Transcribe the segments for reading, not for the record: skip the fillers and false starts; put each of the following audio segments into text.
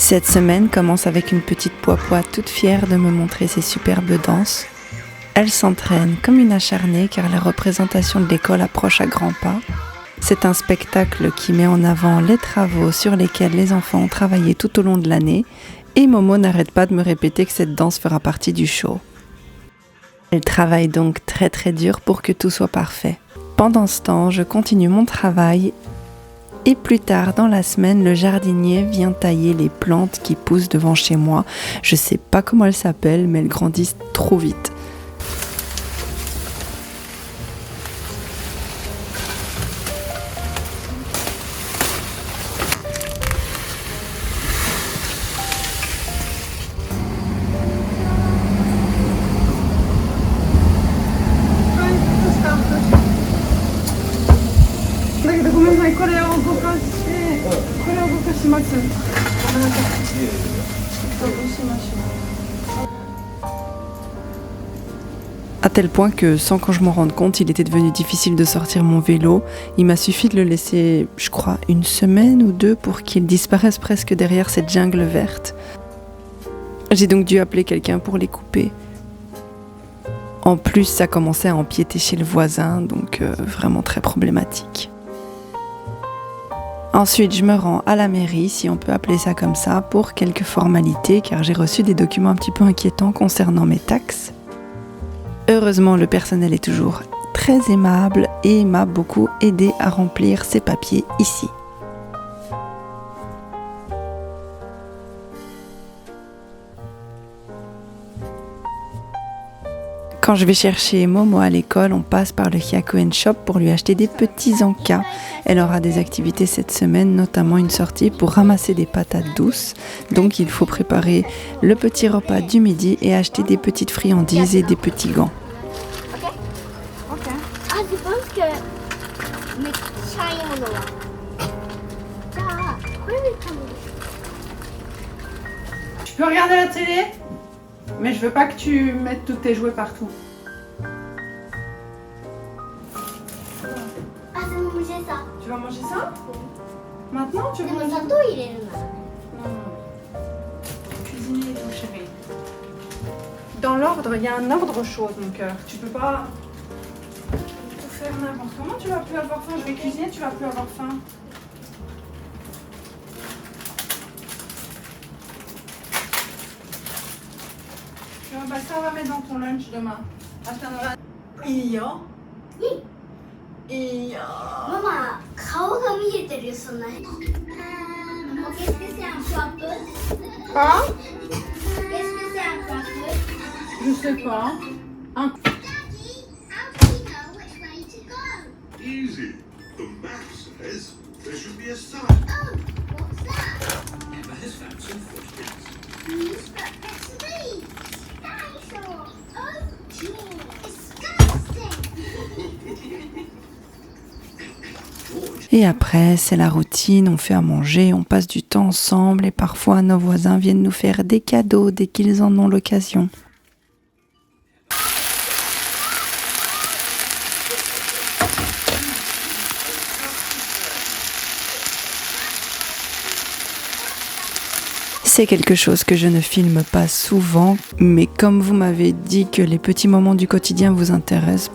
Cette semaine commence avec une petite poipoie toute fière de me montrer ses superbes danses. Elle s'entraîne comme une acharnée car la représentation de l'école approche à grands pas. C'est un spectacle qui met en avant les travaux sur lesquels les enfants ont travaillé tout au long de l'année et Momo n'arrête pas de me répéter que cette danse fera partie du show. Elle travaille donc très très dur pour que tout soit parfait. Pendant ce temps, je continue mon travail et plus tard dans la semaine, le jardinier vient tailler les plantes qui poussent devant chez moi. Je sais pas comment elles s'appellent, mais elles grandissent trop vite. À tel point que, sans que je m'en rende compte, il était devenu difficile de sortir mon vélo. Il m'a suffi de le laisser, je crois, 1 semaine ou 2 pour qu'il disparaisse presque derrière cette jungle verte. J'ai donc dû appeler quelqu'un pour les couper. En plus, ça commençait à empiéter chez le voisin, donc vraiment très problématique. Ensuite, je me rends à la mairie, si on peut appeler ça comme ça, pour quelques formalités, car j'ai reçu des documents un petit peu inquiétants concernant mes taxes. Heureusement, le personnel est toujours très aimable et m'a beaucoup aidé à remplir ces papiers ici. Quand je vais chercher Momo à l'école, on passe par le Hyakuen Shop pour lui acheter des petits encas. Elle aura des activités cette semaine, notamment une sortie pour ramasser des patates douces. Donc il faut préparer le petit repas du midi et acheter des petites friandises et des petits gants. Tu peux regarder la télé ? Mais je veux pas que tu mettes tous tes jouets partout. Ah, ça va manger ça. Tu vas manger ça ? Maintenant tu veux Mais manger ça ? bientôt il est là. Non. Cuisiner et tout, chérie. Dans l'ordre, il y a un ordre chose, mon cœur. Tu peux pas tout faire n'importe comment. Tu vas plus avoir faim. Je vais cuisiner, tu vas plus avoir faim. Bah ça on va mettre dans ton lunch demain. Attends, Iya. Iya. Maman, 顔が見えてるよ、そんな。Qu'est-ce que c'est un coiffeur? Quoi? Qu'est-ce que c'est un coiffeur? Je sais pas. Un... Easy. The map says there should be a sign. Oh, what's that? Emma has found some footprints. These footprints are these. Dinosaur. Oh, disgusting. Et après, c'est la routine, on fait à manger, on passe du temps ensemble et parfois nos voisins viennent nous faire des cadeaux dès qu'ils en ont l'occasion. C'est quelque chose que je ne filme pas souvent, mais comme vous m'avez dit que les petits moments du quotidien vous intéressent,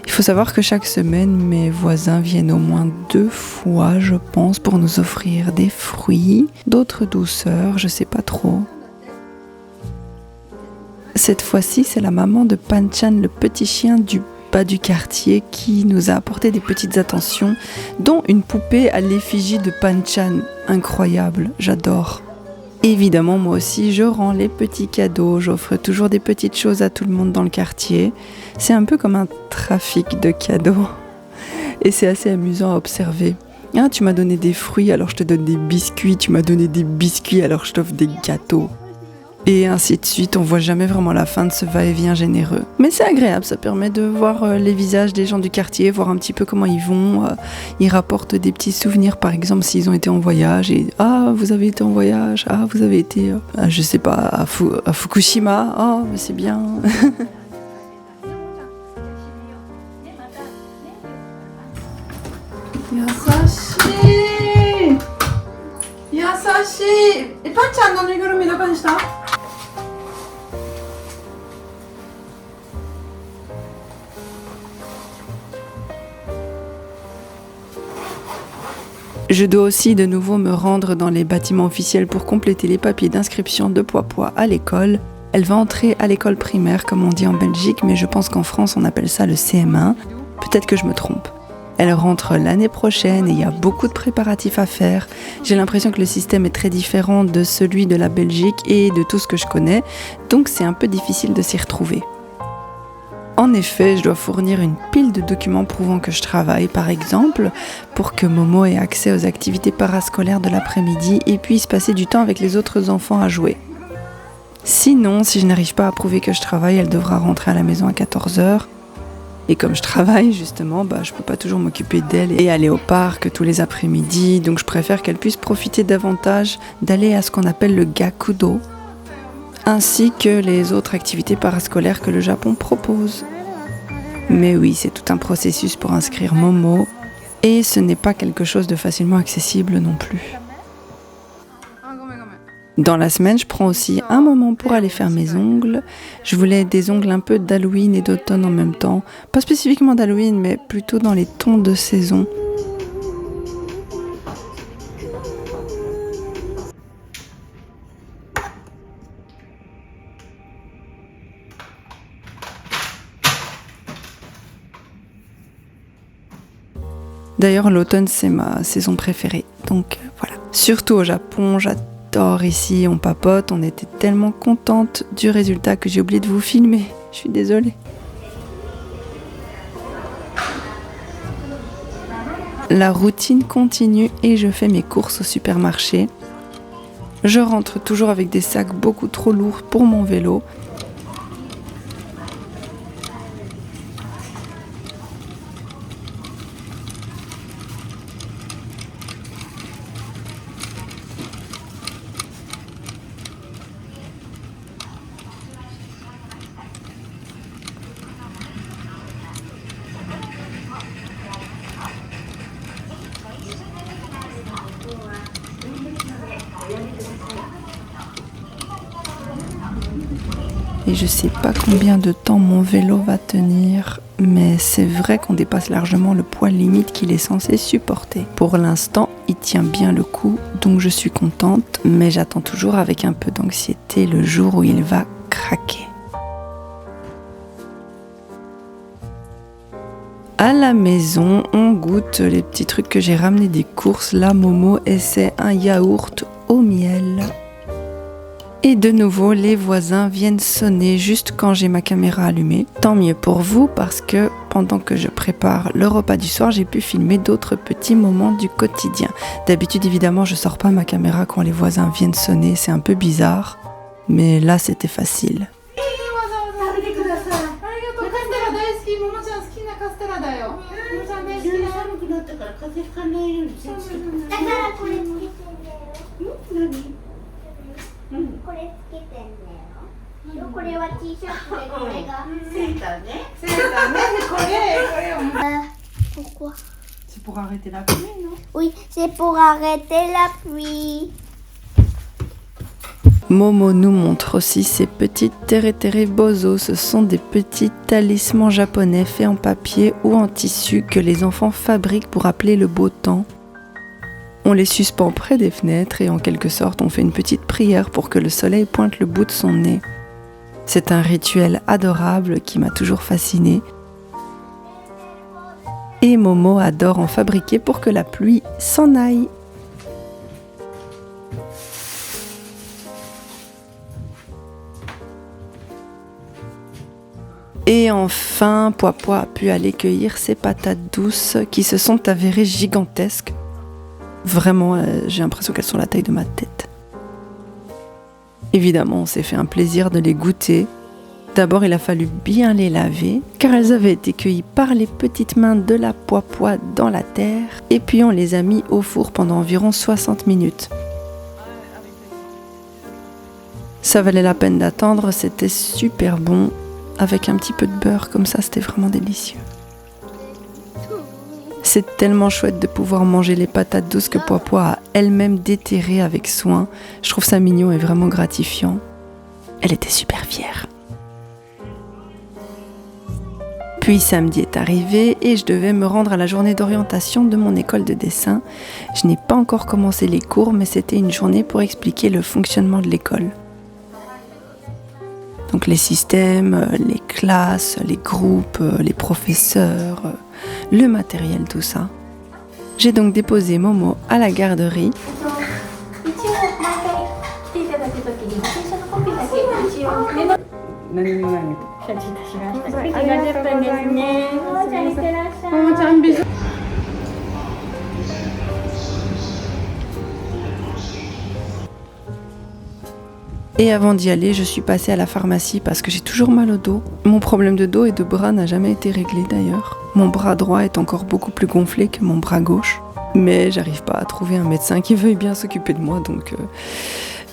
il faut savoir que chaque semaine, mes voisins viennent au moins 2 fois, je pense, pour nous offrir des fruits, d'autres douceurs, je sais pas trop. Cette fois-ci, c'est la maman de Panchan, le petit chien du bas du quartier, qui nous a apporté des petites attentions, dont une poupée à l'effigie de Panchan. Incroyable, j'adore. Évidemment, moi aussi, je rends les petits cadeaux, j'offre toujours des petites choses à tout le monde dans le quartier. C'est un peu comme un trafic de cadeaux. Et c'est assez amusant à observer. Ah, tu m'as donné des fruits, alors je te donne des biscuits. Tu m'as donné des biscuits, alors je t'offre des gâteaux. Et ainsi de suite, on voit jamais vraiment la fin de ce va-et-vient généreux. Mais c'est agréable, ça permet de voir les visages des gens du quartier, voir un petit peu comment ils vont. Ils rapportent des petits souvenirs, par exemple, s'ils ont été en voyage. Et « Ah, vous avez été en voyage. Ah, vous avez été, je sais pas, à Fukushima. Ah, mais c'est bien. » Yasashi! Yasashi! パンちゃんのぬいぐるみどこにした？ Je dois aussi de nouveau me rendre dans les bâtiments officiels pour compléter les papiers d'inscription de Poipois à l'école. Elle va entrer à l'école primaire comme on dit en Belgique, mais je pense qu'en France on appelle ça le CM1. Peut-être que je me trompe. Elle rentre l'année prochaine et il y a beaucoup de préparatifs à faire. J'ai l'impression que le système est très différent de celui de la Belgique et de tout ce que je connais, donc c'est un peu difficile de s'y retrouver. En effet, je dois fournir une pile de documents prouvant que je travaille, par exemple, pour que Momo ait accès aux activités parascolaires de l'après-midi et puisse passer du temps avec les autres enfants à jouer. Sinon, si je n'arrive pas à prouver que je travaille, elle devra rentrer à la maison à 14h. Et comme je travaille, justement, je peux pas toujours m'occuper d'elle et aller au parc tous les après-midi, donc je préfère qu'elle puisse profiter davantage d'aller à ce qu'on appelle le Gakudo, ainsi que les autres activités parascolaires que le Japon propose. Mais oui, c'est tout un processus pour inscrire Momo, et ce n'est pas quelque chose de facilement accessible non plus. Dans la semaine, je prends aussi un moment pour aller faire mes ongles. Je voulais des ongles un peu d'Halloween et d'automne en même temps. Pas spécifiquement d'Halloween, mais plutôt dans les tons de saison. D'ailleurs, l'automne, c'est ma saison préférée. Donc voilà. Surtout au Japon, j'adore ici, on papote. On était tellement contente du résultat que j'ai oublié de vous filmer. Je suis désolée. La routine continue et je fais mes courses au supermarché. Je rentre toujours avec des sacs beaucoup trop lourds pour mon vélo. Et je sais pas combien de temps mon vélo va tenir, mais c'est vrai qu'on dépasse largement le poids limite qu'il est censé supporter. Pour l'instant, il tient bien le coup, donc je suis contente, mais j'attends toujours avec un peu d'anxiété le jour où il va craquer. À la maison, on goûte les petits trucs que j'ai ramenés des courses. Là, Momo essaie un yaourt au miel. Et de nouveau, les voisins viennent sonner juste quand j'ai ma caméra allumée. Tant mieux pour vous parce que pendant que je prépare le repas du soir, j'ai pu filmer d'autres petits moments du quotidien. D'habitude, évidemment, je sors pas ma caméra quand les voisins viennent sonner, c'est un peu bizarre. Mais là, c'était facile. Pourquoi? C'est pour arrêter la pluie, non? Oui, c'est pour arrêter la pluie. Momo nous montre aussi ces petites tere bozo. Ce sont des petits talismans japonais faits en papier ou en tissu que les enfants fabriquent pour appeler le beau temps. On les suspend près des fenêtres et en quelque sorte on fait une petite prière pour que le soleil pointe le bout de son nez. C'est un rituel adorable qui m'a toujours fascinée. Et Momo adore en fabriquer pour que la pluie s'en aille. Et enfin, Poipois a pu aller cueillir ses patates douces qui se sont avérées gigantesques. Vraiment, j'ai l'impression qu'elles sont la taille de ma tête. Évidemment, on s'est fait un plaisir de les goûter. D'abord, il a fallu bien les laver, car elles avaient été cueillies par les petites mains de la Poipois dans la terre. Et puis, on les a mis au four pendant environ 60 minutes. Ça valait la peine d'attendre, c'était super bon. Avec un petit peu de beurre, comme ça, c'était vraiment délicieux. C'est tellement chouette de pouvoir manger les patates douces que Poipoi a elle-même déterrées avec soin. Je trouve ça mignon et vraiment gratifiant. Elle était super fière. Puis samedi est arrivé et je devais me rendre à la journée d'orientation de mon école de dessin. Je n'ai pas encore commencé les cours, mais c'était une journée pour expliquer le fonctionnement de l'école. Donc les systèmes, les classes, les groupes, les professeurs, le matériel, tout ça. J'ai donc déposé Momo à la garderie. Et avant d'y aller, je suis passée à la pharmacie parce que j'ai toujours mal au dos. Mon problème de dos et de bras n'a jamais été réglé d'ailleurs. Mon bras droit est encore beaucoup plus gonflé que mon bras gauche. Mais j'arrive pas à trouver un médecin qui veuille bien s'occuper de moi, donc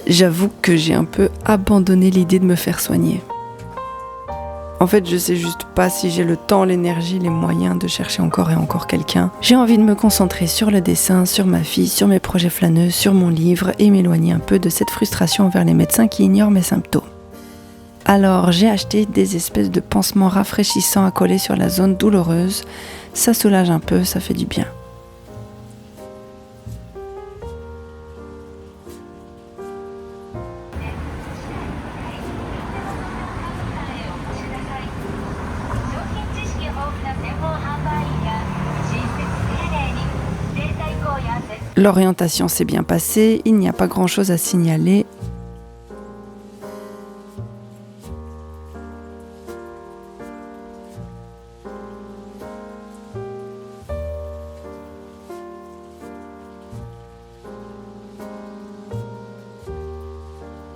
j'avoue que j'ai un peu abandonné l'idée de me faire soigner. En fait, je sais juste pas si j'ai le temps, l'énergie, les moyens de chercher encore et encore quelqu'un. J'ai envie de me concentrer sur le dessin, sur ma fille, sur mes projets flâneux, sur mon livre et m'éloigner un peu de cette frustration envers les médecins qui ignorent mes symptômes. Alors, j'ai acheté des espèces de pansements rafraîchissants à coller sur la zone douloureuse. Ça soulage un peu, ça fait du bien. L'orientation s'est bien passée, il n'y a pas grand-chose à signaler.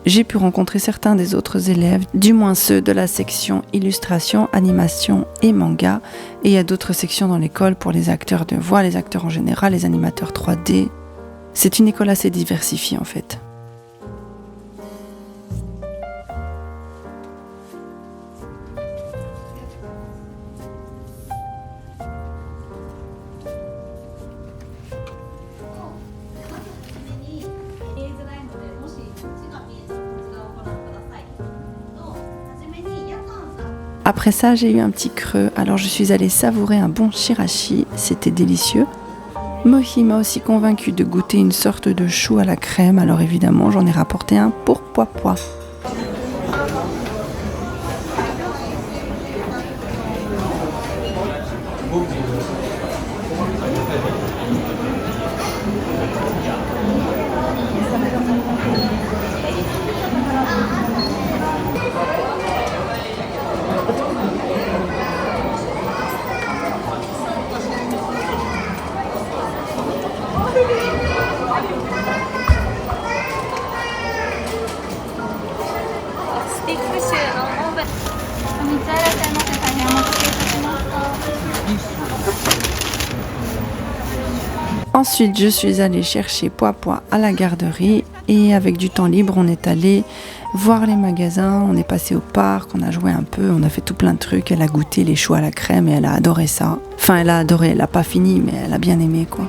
J'ai pu rencontrer certains des autres élèves, du moins ceux de la section illustration, animation et manga. Et il y a d'autres sections dans l'école pour les acteurs de voix, les acteurs en général, les animateurs 3D. C'est une école assez diversifiée en fait. Après ça, j'ai eu un petit creux, alors je suis allée savourer un bon shirashi, c'était délicieux. Mohi m'a aussi convaincue de goûter une sorte de chou à la crème, alors évidemment j'en ai rapporté un pour Poipoi. Ensuite, je suis allée chercher Poipoi à la garderie et avec du temps libre, on est allé voir les magasins, on est passé au parc, on a joué un peu, on a fait tout plein de trucs. Elle a goûté les choux à la crème et elle a adoré ça. Enfin, elle a adoré, elle n'a pas fini, mais elle a bien aimé quoi.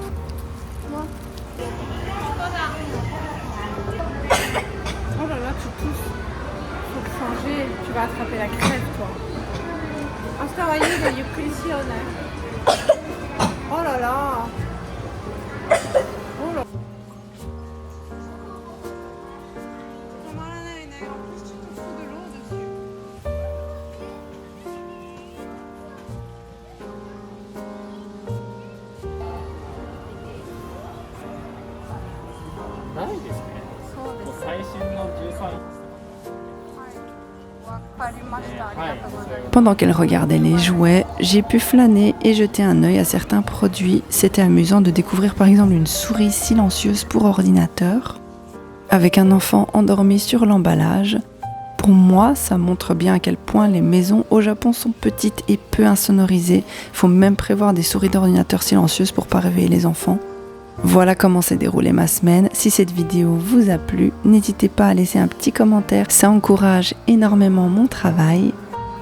Oh là là, tu pousses. Faut te changer, tu vas attraper la crève toi. Oh là là. Oh là. En plus, tu te fous de l'eau dessus. Pendant qu'elle regardait les jouets, j'ai pu flâner et jeter un œil à certains produits. C'était amusant de découvrir par exemple une souris silencieuse pour ordinateur, avec un enfant endormi sur l'emballage. Pour moi, ça montre bien à quel point les maisons au Japon sont petites et peu insonorisées. Il faut même prévoir des souris d'ordinateur silencieuses pour ne pas réveiller les enfants. Voilà comment s'est déroulée ma semaine. Si cette vidéo vous a plu, n'hésitez pas à laisser un petit commentaire. Ça encourage énormément mon travail.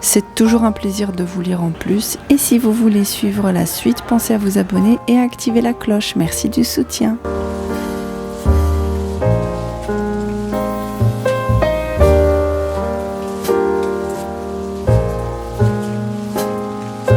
C'est toujours un plaisir de vous lire en plus. Et si vous voulez suivre la suite, pensez à vous abonner et à activer la cloche. Merci du soutien.